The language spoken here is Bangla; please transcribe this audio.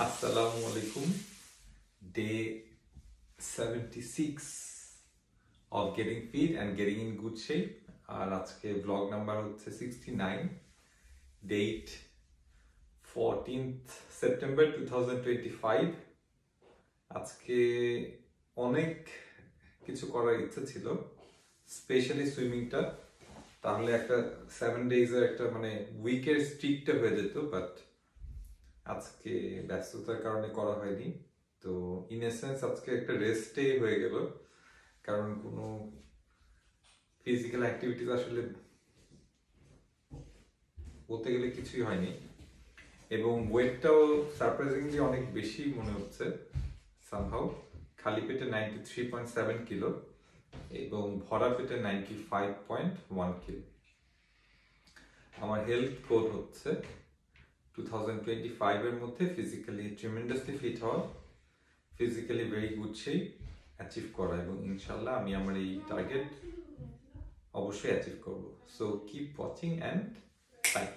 Assalamu alaikum. Day 76 of getting fit and getting in good shape. আর আজকে vlog number হচ্ছে 69. Date 14th September 2025. আজকে অনেক কিছু করার ইচ্ছা ছিল, স্পেশালি সুইমিংটা। তাহলে একটা 7 days এর একটা মানে উইকের স্ট্রিকটা হয়ে যেত, বাট আজকে ব্যস্ততার কারণে করা হয়নি। তো ইন এসেন্স আজকে একটা রেস্টে হয়ে গেল, কারণ কোনো ফিজিক্যাল অ্যাক্টিভিটিস আসলে বলতে গেলে কিছুই হয়নি। এবং ওয়েটটাও সারপ্রাইজিংলি অনেক বেশি মনে হচ্ছে সামহাউ। খালি পেটে 93.7 কিলো এবং ভরা পেটে 95.1 কিলো। আমার হেলথ গোল হচ্ছে 2025 এর মধ্যে ফিজিক্যালি ট্রিমেন্ডাসলি ফিট হওয়া, physically very good shape achieve করা, এবং ইনশাল্লাহ আমি আমার এই টার্গেট অবশ্যই অ্যাচিভ করব। So keep watching and by.